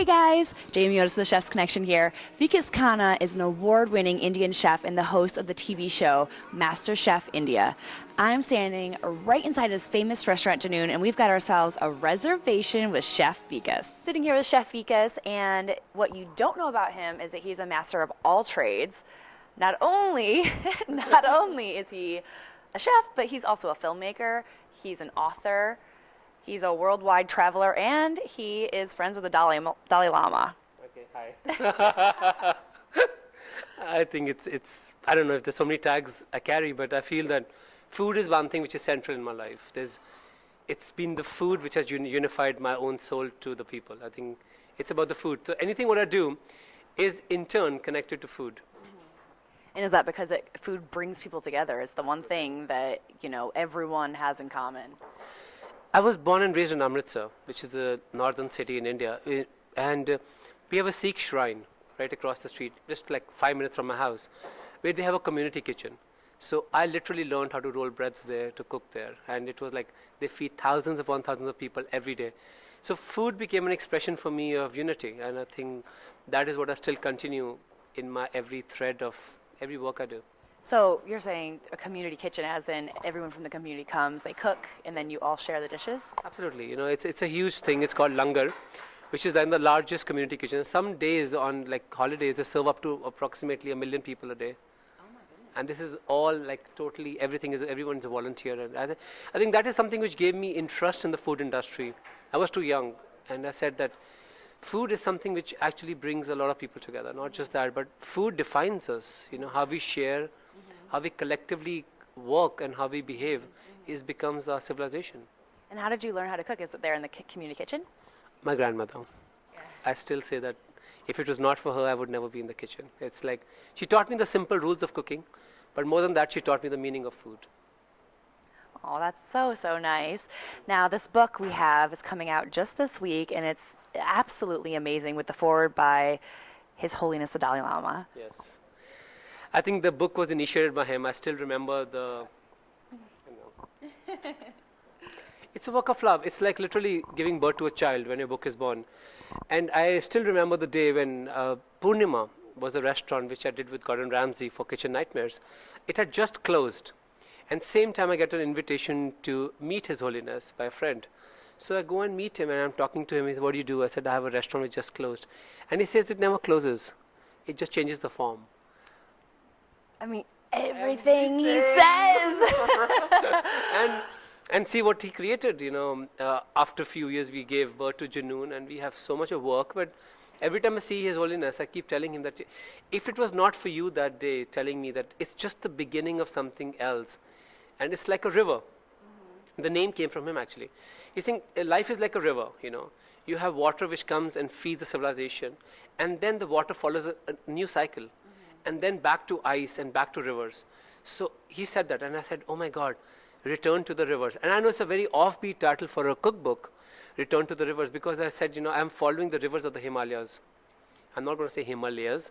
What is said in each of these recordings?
Hey guys, Jamie Otis of the Chef's Connection here. Vikas Khanna is an award-winning Indian chef and the host of the TV show Master Chef India. I'm standing right inside his famous restaurant, Junoon, and we've got ourselves a reservation with Chef Vikas. Sitting here with Chef Vikas, and what you don't know about him is that he's a master of all trades. Not only is he a chef, but he's also a filmmaker, he's an author, he's a worldwide traveler, and he is friends with the Dalai Lama. Okay, hi. I think it's, I don't know if there's so many tags I carry, but I feel that food is one thing which is central in my life. It's been the food which has unified my own soul to the people. I think it's about the food. So anything what I do is in turn connected to food. And is that because food brings people together? It's the one thing that, everyone has in common. I was born and raised in Amritsar, which is a northern city in India. And we have a Sikh shrine right across the street, just like 5 minutes from my house, where they have a community kitchen. So I literally learned how to roll breads there, to cook there. And it was like they feed thousands upon thousands of people every day. So food became an expression for me of unity. And I think that is what I still continue in my every thread of every work I do. So you're saying a community kitchen, as in everyone from the community comes, they cook, and then you all share the dishes? Absolutely. It's a huge thing. It's called langar, which is then the largest community kitchen. Some days on like holidays, they serve up to approximately 1 million people a day. Oh my goodness. And this is all like totally everyone's a volunteer. And I think that is something which gave me interest in the food industry. I was too young, and I said that food is something which actually brings a lot of people together. Not just that, but food defines us. How we share, how we collectively work, and how we behave becomes our civilization. And how did you learn how to cook? Is it there in the community kitchen? My grandmother. Yeah. I still say that if it was not for her, I would never be in the kitchen. It's like she taught me the simple rules of cooking, but more than that, she taught me the meaning of food. Oh, that's so nice. Now, this book we have is coming out just this week, and it's absolutely amazing, with the foreword by His Holiness the Dalai Lama. Yes. I think the book was initiated by him. I still remember it's a work of love. It's like literally giving birth to a child when your book is born. And I still remember the day when Purnima was a restaurant which I did with Gordon Ramsay for Kitchen Nightmares. It had just closed. And same time I get an invitation to meet His Holiness by a friend. So I go and meet him, and I'm talking to him. He said, "What do you do?" I said, "I have a restaurant which just closed." And he says, "It never closes. It just changes the form." I mean, everything he says. and see what he created. After a few years, we gave birth to Junoon, and we have so much of work. But every time I see His Holiness, I keep telling him that if it was not for you that day, telling me that it's just the beginning of something else, and it's like a river. The name came from him, actually. He's saying life is like a river. You have water which comes and feeds the civilization, and then the water follows a new cycle, and then back to ice and back to rivers. So he said that, and I said, "Oh my God, return to the rivers." And I know it's a very offbeat title for a cookbook, Return to the Rivers, because I said, I'm following the rivers of the Himalayas. I'm not going to say Himalayas.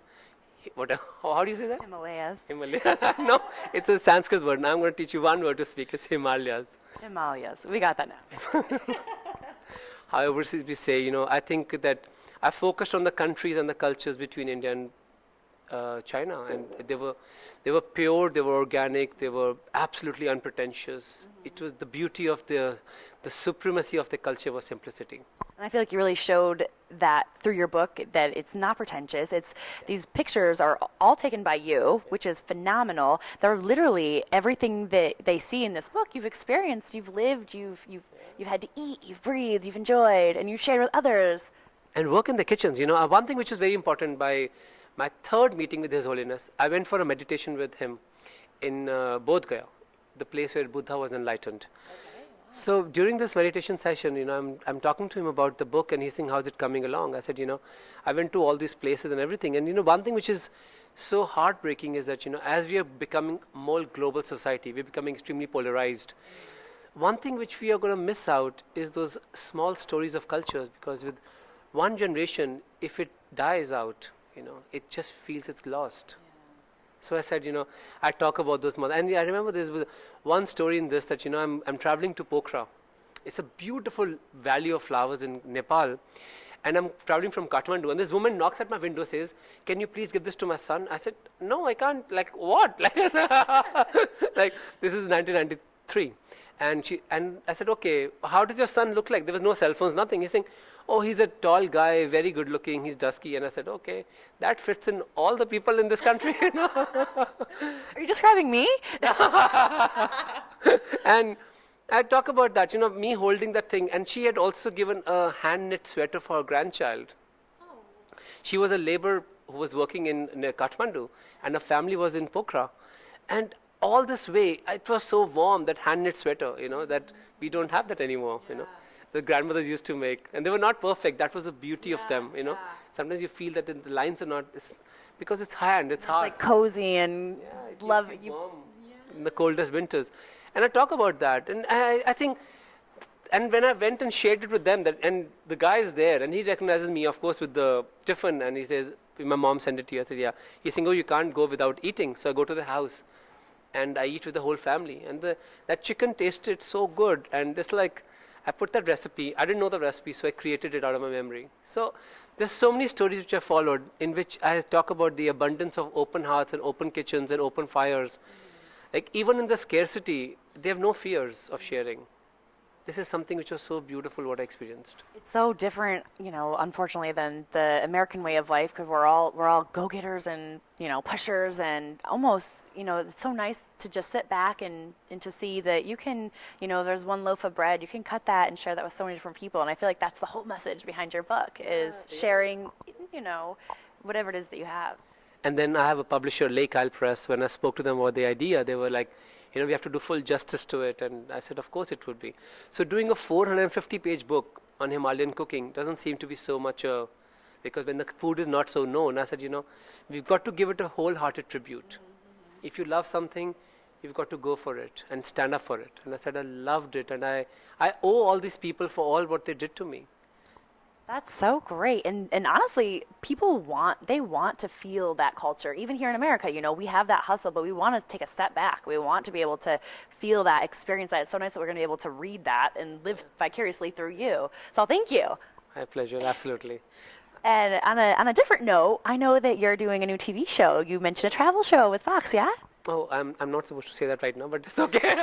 How do you say that? Himalayas. Himalayas. No, it's a Sanskrit word. Now I'm going to teach you one word to speak. It's Himalayas. Himalayas. We got that now. However, we say, I think that I focused on the countries and the cultures between India and China, and they were pure, they were organic, they were absolutely unpretentious. It was the beauty of the supremacy of the culture was simplicity. And I feel like you really showed that through your book, that it's not pretentious. These pictures are all taken by you, which is phenomenal. They're literally everything that they see in this book. You've experienced, you've lived, you've had to eat, you've breathed, you've enjoyed, and you've shared with others. And work in the kitchens. One thing which is very important, by my third meeting with His Holiness, I went for a meditation with him in Bodh Gaya, the place where Buddha was enlightened. So during this meditation session, I'm talking to him about the book, and he's saying, "How's it coming along?" I said, I went to all these places and everything. And one thing which is so heartbreaking is that, as we are becoming more global society, we're becoming extremely polarized. One thing which we are going to miss out is those small stories of cultures, because with one generation, if it dies out, it just feels it's lost. So I said, I talk about those mothers. And I remember there's one story in this that, I'm traveling to Pokhara. It's a beautiful valley of flowers in Nepal. And I'm traveling from Kathmandu, and this woman knocks at my window, says, "Can you please give this to my son?" I said, "No, I can't." Like what? Like this is 1993, and I said, "Okay, how does your son look like?" There was no cell phones, nothing. He's saying, "Oh, he's a tall guy, very good looking. He's dusky." And I said, "Okay, that fits in all the people in this country." Are you describing me? And I talk about that, me holding that thing, and she had also given a hand knit sweater for her grandchild. She was a laborer who was working in near Kathmandu, and her family was in Pokhara. And all this way, it was so warm, that hand knit sweater, that we don't have that anymore, The grandmothers used to make, and they were not perfect. That was the beauty of them, Sometimes you feel that the lines are not, because it's hand, it's hard. Like cozy and It love. keeps you warm in the coldest winters. And I talk about that, and I think, and when I went and shared it with them, and the guy is there, and he recognizes me, of course, with the tiffin, and he says, "My mom sent it to you." I said, "Yeah." He's saying, "Oh, you can't go without eating." So I go to the house, and I eat with the whole family, and that chicken tasted so good, and it's like, I put that recipe, I didn't know the recipe, so I created it out of my memory. So there's so many stories which I followed, in which I talk about the abundance of open hearts and open kitchens and open fires. Like even in the scarcity, they have no fears of sharing. This is something which was so beautiful what I experienced. It's so different, unfortunately, than the American way of life, because we're all go-getters and pushers, and almost it's so nice to just sit back and to see that you can there's one loaf of bread, you can cut that and share that with so many different people, and I feel like that's the whole message behind your book is sharing whatever it is that you have. And then I have a publisher, Lake Isle Press. When I spoke to them about the idea, they were like, we have to do full justice to it. And I said, of course it would be. So doing a 450-page book on Himalayan cooking doesn't seem to be so much because when the food is not so known, I said, we've got to give it a wholehearted tribute. If you love something, you've got to go for it and stand up for it. And I said, I loved it. And I owe all these people for all what they did to me. That's so great. And honestly, people want to feel that culture. Even here in America, we have that hustle, but we want to take a step back. We want to be able to feel that, experience that. It's so nice that we're going to be able to read that and live vicariously through you. So thank you. My pleasure, absolutely. And on a different note, I know that you're doing a new TV show. You mentioned a travel show with Fox, yeah? Oh, I'm not supposed to say that right now, but it's okay.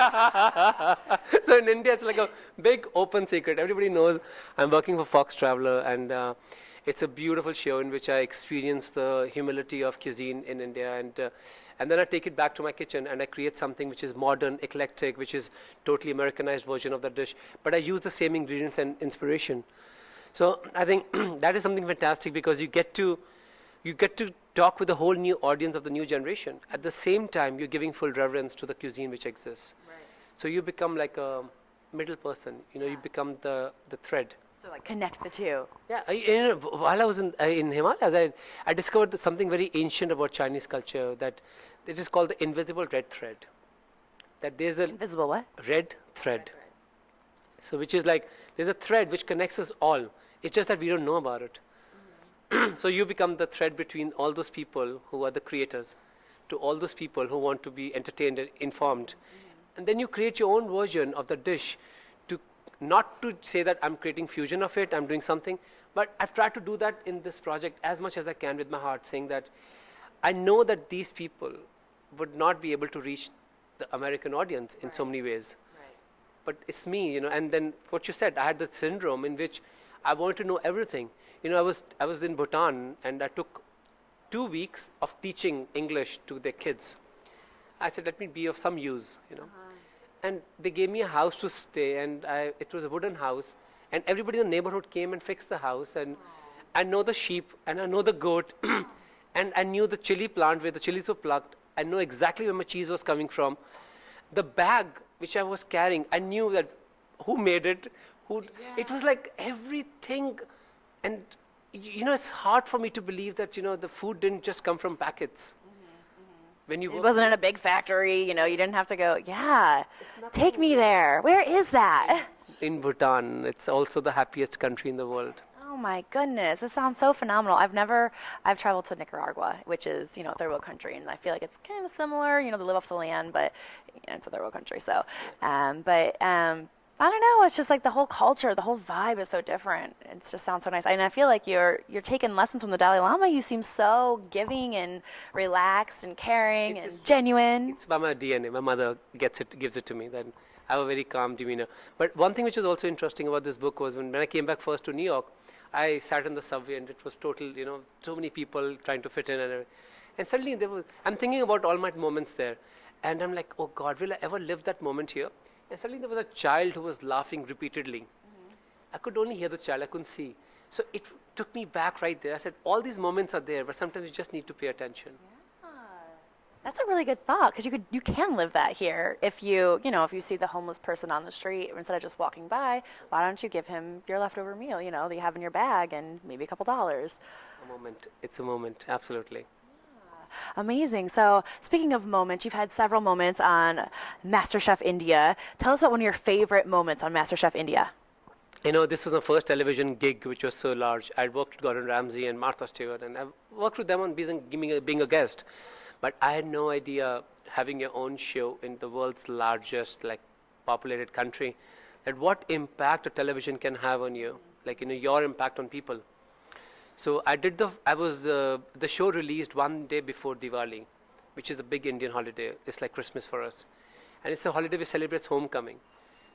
So in India, it's like a big open secret. Everybody knows I'm working for Fox Traveler, and it's a beautiful show in which I experience the humility of cuisine in India, and then I take it back to my kitchen and I create something which is modern, eclectic, which is totally Americanized version of the dish, but I use the same ingredients and inspiration. So I think that is something fantastic, because you get to talk with a whole new audience of the new generation. At the same time, you're giving full reverence to the cuisine which exists. Right. So you become like a middle person. You become the thread. So like connect the two. Yeah. While I was in Himalayas, I discovered something very ancient about Chinese culture, that it is called the invisible red thread. That there's a invisible what? Red thread. So which is like there's a thread which connects us all. It's just that we don't know about it. So you become the thread between all those people who are the creators to all those people who want to be entertained and informed. And then you create your own version of the dish, not to say that I'm creating fusion of it, I'm doing something, but I've tried to do that in this project as much as I can with my heart, saying that I know that these people would not be able to reach the American audience in so many ways. Right. But it's me, and then what you said, I had the syndrome in which I wanted to know everything. I was in Bhutan, and I took 2 weeks of teaching English to their kids. I said, let me be of some use, And they gave me a house to stay, and it was a wooden house, and everybody in the neighborhood came and fixed the house, and I know the sheep, and I know the goat, and I knew the chili plant where the chilies were plucked. I know exactly where my cheese was coming from. The bag which I was carrying, I knew that who made it, it was like everything. And it's hard for me to believe that the food didn't just come from packets. When it wasn't in a big factory, you didn't have to go, take me there. Where is that? In Bhutan. It's also the happiest country in the world. Oh my goodness, this sounds so phenomenal. I've traveled to Nicaragua, which is, a third world country, and I feel like it's kind of similar, they live off the land, but it's a third world country, so, I don't know. It's just like the whole culture, the whole vibe is so different. It just sounds so nice. And I feel like you're taking lessons from the Dalai Lama. You seem so giving and relaxed and caring and genuine. It's by my DNA. My mother gives it to me. That I have a very calm demeanor. But one thing which was also interesting about this book was when I came back first to New York, I sat in the subway and it was total, so many people trying to fit in and suddenly I'm thinking about all my moments there, and I'm like, oh God, will I ever live that moment here? And suddenly there was a child who was laughing repeatedly. I could only hear the child, I couldn't see. So it took me back right there. I said, all these moments are there, but sometimes you just need to pay attention. That's a really good thought because you can live that here if if you see the homeless person on the street instead of just walking by, why don't you give him your leftover meal, that you have in your bag and maybe a couple dollars. A moment. It's a moment, absolutely. Amazing. So speaking of moments, you've had several moments on MasterChef India. Tell us about one of your favorite moments on MasterChef India. This was my first television gig, which was so large. I'd worked with Gordon Ramsay and Martha Stewart, and I've worked with them on being a guest. But I had no idea, having your own show in the world's largest, populated country, that what impact a television can have on you, your impact on people. So the show released one day before Diwali, which is a big Indian holiday. It's like Christmas for us. And it's a holiday which celebrates homecoming.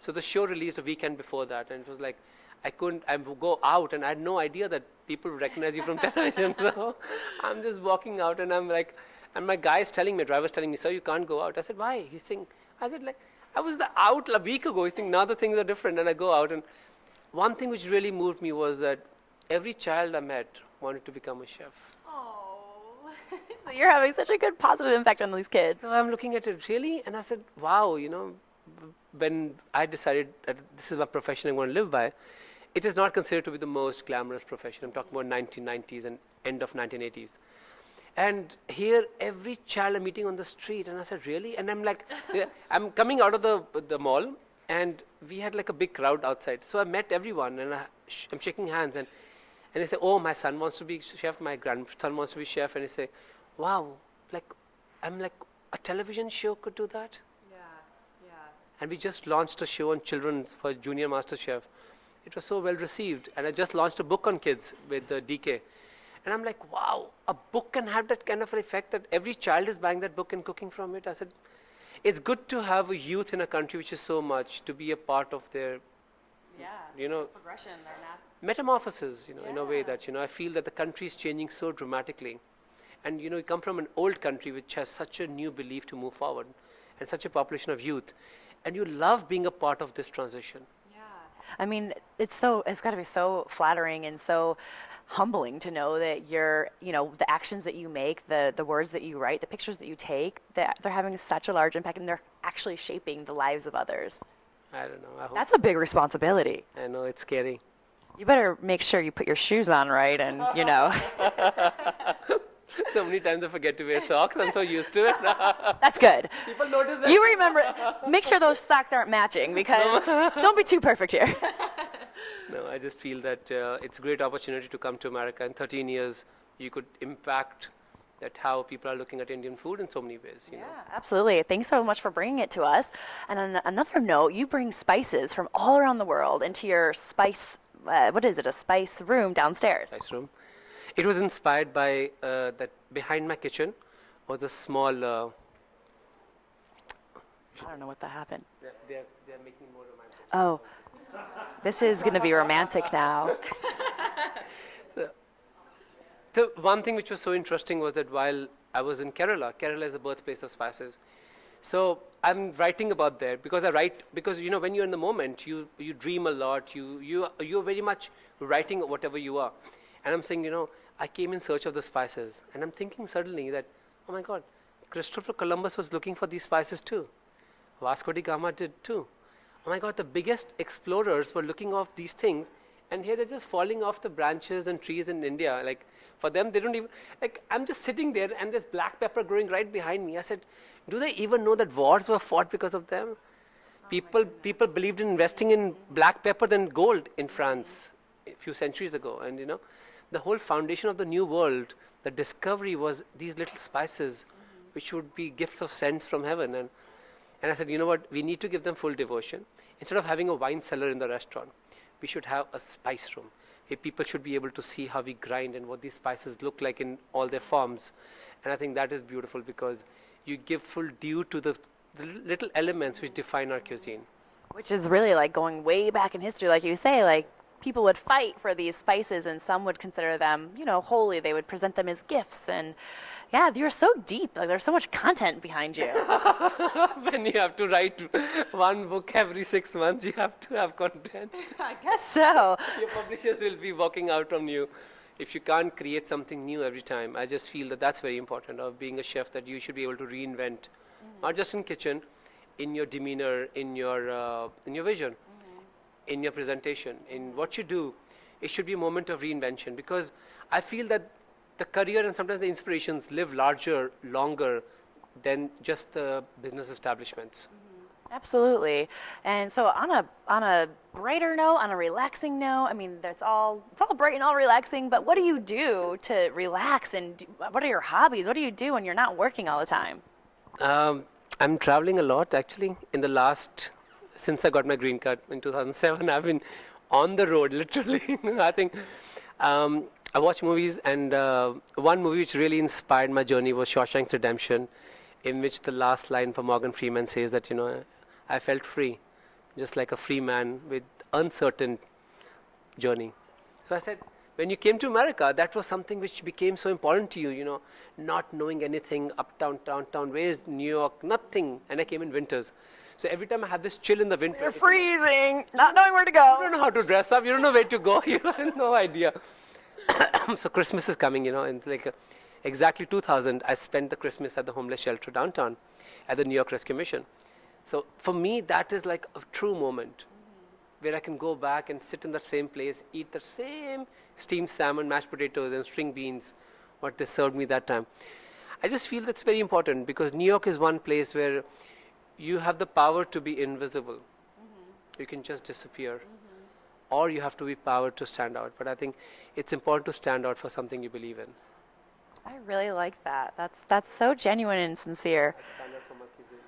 So the show released a weekend before that, and it was like, I would go out and I had no idea that people would recognize you from television. So I'm just walking out and I'm like, and my driver's telling me, sir, you can't go out. I said, why? I said, I was out a week ago. He's saying, now the things are different. And I go out, and one thing which really moved me was that every child I met wanted to become a chef. Oh, so you're having such a good positive impact on these kids. So I'm looking at it really, and I said, wow, when I decided that this is my profession I'm going to live by, it is not considered to be the most glamorous profession. I'm talking about 1990s and end of 1980s. And here, every child I'm meeting on the street, and I said, really? And I'm like, I'm coming out of the mall, and we had a big crowd outside. So I met everyone, and I'm shaking hands, and they say, oh, my son wants to be chef, my grandson wants to be chef, and they say, wow, I'm like, a television show could do that? Yeah. And we just launched a show on children for Junior Master Chef. It was so well received, and I just launched a book on kids with DK. And I'm like, wow, a book can have that kind of an effect that every child is buying that book and cooking from it. I said, it's good to have a youth in a country which is so much, to be a part of their, progression, metamorphosis, in a way that, I feel that the country is changing so dramatically. And, you come from an old country which has such a new belief to move forward and such a population of youth. And you love being a part of this transition. Yeah. I mean, it's got to be so flattering and so humbling to know that the actions that you make, the words that you write, the pictures that you take, that they're having such a large impact and they're actually shaping the lives of others. I don't know. That's a big responsibility. I know, it's scary. You better make sure you put your shoes on right and, So many times I forget to wear socks. I'm so used to it. That's good. People notice that. You remember, make sure those socks aren't matching because don't be too perfect here. No, I just feel that it's a great opportunity to come to America. In 13 years, you could impact that how people are looking at Indian food in so many ways. Yeah, absolutely. Thanks so much for bringing it to us. And on another note, you bring spices from all around the world into your spice, a spice room downstairs. Spice room. It was inspired by that behind my kitchen was a small... I don't know what that happened. They're making more romantic. Oh. This is going to be romantic now. So one thing which was so interesting was that while I was in Kerala is the birthplace of spices. So I'm writing about there because when you're in the moment, you dream a lot. You're very much writing whatever you are. And I'm saying, I came in search of the spices, and I'm thinking suddenly that, oh my God, Christopher Columbus was looking for these spices too. Vasco da Gama did too. Oh my God, the biggest explorers were looking off these things, and here they're just falling off the branches and trees in India. For them, they don't even, I'm just sitting there and there's black pepper growing right behind me. I said, do they even know that wars were fought because of them? People believed in investing in black pepper than gold in France a few centuries ago. And the whole foundation of the new world, the discovery was these little spices, which would be gifts of scents from heaven. And I said, you know what, we need to give them full devotion. instead of having a wine cellar in the restaurant, we should have a spice room. People should be able to see how we grind and what these spices look like in all their forms. And I think that is beautiful because you give full due to the little elements which define our cuisine. Which is really like going way back in history, like you say, like people would fight for these spices and some would consider them, you know, holy. They would present them as gifts. And yeah, you're so deep. Like there's so much content behind you. When you have to write one book every 6 months, you have to have content. I guess so. Your publishers will be walking out on you if you can't create something new every time. I just feel that that's very important of being a chef, that you should be able to reinvent, not just in kitchen, in your demeanor, in your vision, in your presentation, in what you do. It should be a moment of reinvention because I feel that the career and sometimes the inspirations live larger, longer than just the business establishments. Absolutely. And so on a brighter note, on a relaxing note, I mean, it's all bright and all relaxing, but what do you do to relax and what are your hobbies? What do you do when you're not working all the time? I'm traveling a lot actually. Since I got my green card in 2007, I've been on the road literally. I think I watch movies, and one movie which really inspired my journey was Shawshank's Redemption, in which the last line for Morgan Freeman says that, I felt free, just like a free man with uncertain journey. So I said, when you came to America, that was something which became so important to you, not knowing anything, uptown, downtown, where is New York, nothing. And I came in winters. So every time I had this chill in the winter. You're freezing, not knowing where to go. You don't know how to dress up, you don't know where to go, you have no idea. So Christmas is coming, and like exactly 2000, I spent the Christmas at the homeless shelter downtown at the New York Rescue Mission. So for me, that is like a true moment where I can go back and sit in that same place, eat the same steamed salmon, mashed potatoes, and string beans, what they served me that time. I just feel that's very important because New York is one place where you have the power to be invisible. You can just disappear. Or you have to be powered to stand out. But I think it's important to stand out for something you believe in. I really like that. That's so genuine and sincere. I stand out for my cuisine.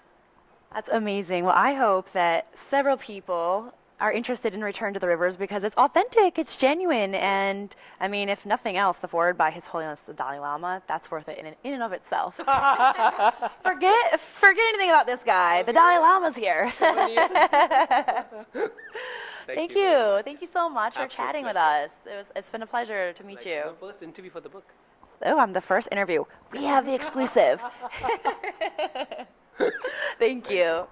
That's amazing. Well, I hope that several people are interested in Return to the Rivers because it's authentic, it's genuine, and I mean, if nothing else, the foreword by His Holiness the Dalai Lama, that's worth it in and of itself. Forget anything about this guy. The Dalai Lama's here. Thank you. Thank you so much for chatting with us. It's been a pleasure to meet you. My first interview for the book. Oh, I'm the first interview. We have the exclusive. Thank you.